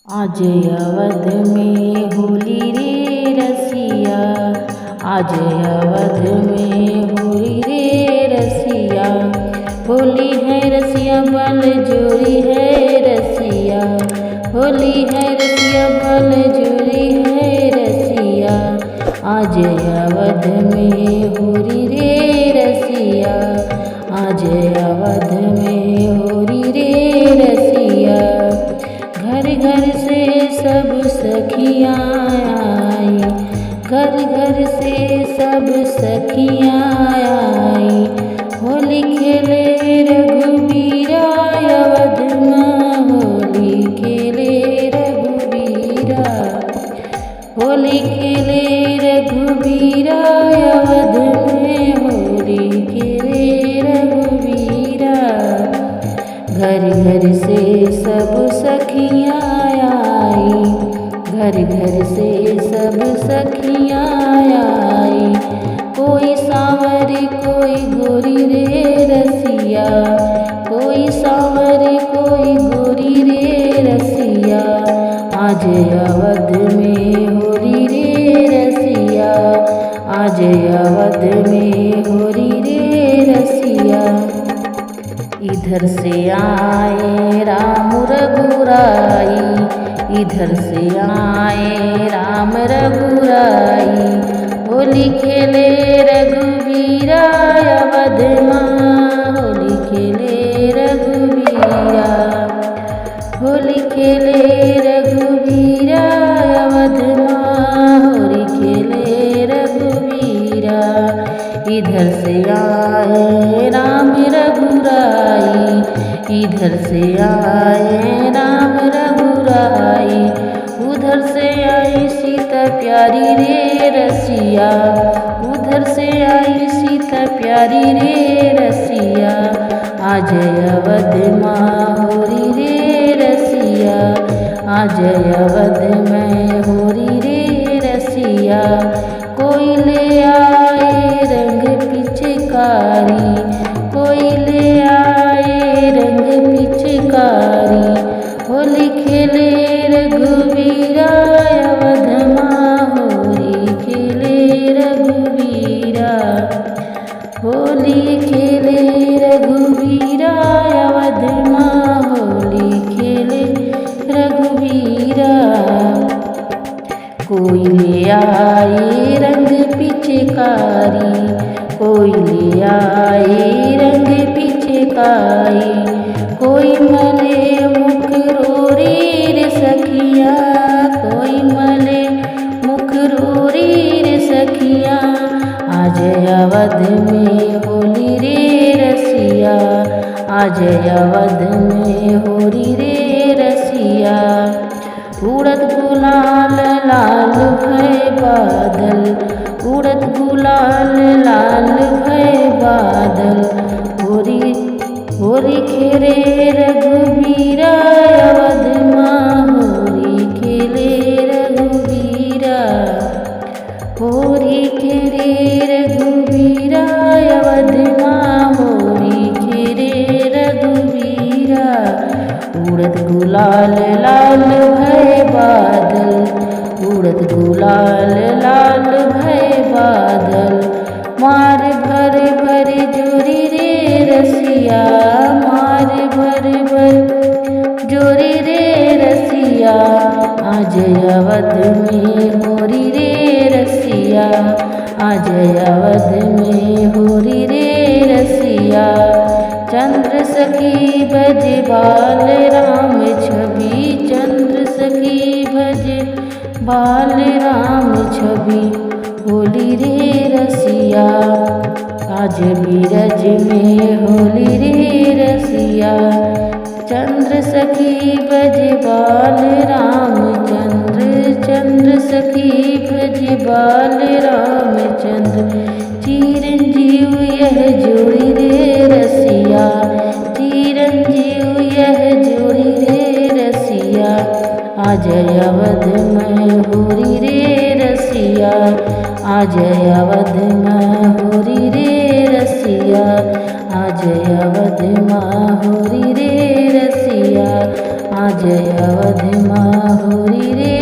आज अवध में होली रे रसिया, आज अवध में होली रे रसिया। होली है रसिया बल जोरी है रसिया, होली है रसिया बल जोरी है रसिया। आज अवध में होली रे रसिया, आज अवध में होली रे रसिया। घर घर से सब सखियाँ आई, घर घर से सब सखियाँ आई। होली खेले रघुबीरा अवध में, होली खेले रघुबीरा, होली खेले रघुबीरा अवध में, होली खेले रघुबीरा। घर घर से सब सखियाँ आई, घर घर से सब सखियाँ आई। कोई सांवरी कोई गोरी रे रसिया, कोई सांवरी कोई गोरी रे रसिया। आज अवध में होली रे रसिया, आज अवध में होली रे रसिया। इधर से आए राम रघुराई, इधर से आए राम रघुराई। होली खेले रघुबीरा अवध माँ, होली खेले रघुबीरा, होली खेले रघुबीरा अवध माँ, होली खेले रघुबीरा। इधर से आए राम रघुराई, इधर से आए राम रघुराई। उधर से आई सीता प्यारी रे रसिया, उधर से आई सीता प्यारी रे रसिया। आज अवध माँ होली रे रसिया, आज अवध में होली रे रसिया। कोई ले आए रंग पिचकारी, कोई ले आए रंग पिचकारी। होली खेले रघुबीरा अवध माँ, होली खेले रघुबीरा, होली खेले रघुबीरा अवध माँ, होली खेले रघुबीरा। कोई ले आए रंग पिचकारी, कोई ले आए रंग पिचकारी। कोई मले मुख रोरी रे सखिया, कोई मले मुख रोरी रे सखिया। आज अवध में होली रे रसिया, आज अवध में होली रे रसिया। उड़द गुलाल लाल भय बादल, उड़द गुलाल लाल भय बादल। होली होली खेले रघुबीरा अवध माँ, होली खेले रघुबीरा, होली खेले रघुबीरा अवध माँ, होली खेले रघुबीरा। उड़द गुलाल लाल भय बादल, उड़द गुलाल लाल भय बादल। मार भर भर जोरी रे रसिया, मार भर भर जोरी रे रसिया। आज अवध में होली रे रसिया, आज अवध में होली रे रसिया। चंद्र सखी भज बाल राम छवि, चंद्र सखी भज बाल राम छवि। होली रे रसिया, आज बीरज में होली रे रसिया। चंद्र सखी भज बाल रामचंद्र, चंद्र सखी भज बाल रामचंद्र। चिरंजीव यह जोड़ी रे रसिया, चिरंजीव यह जोड़ी रे रसिया। आज अवध में होली रे रसिया, आज अवध में होली रे रसिया, आज अवध में होली रे रसिया। आज अवध माहुरी रे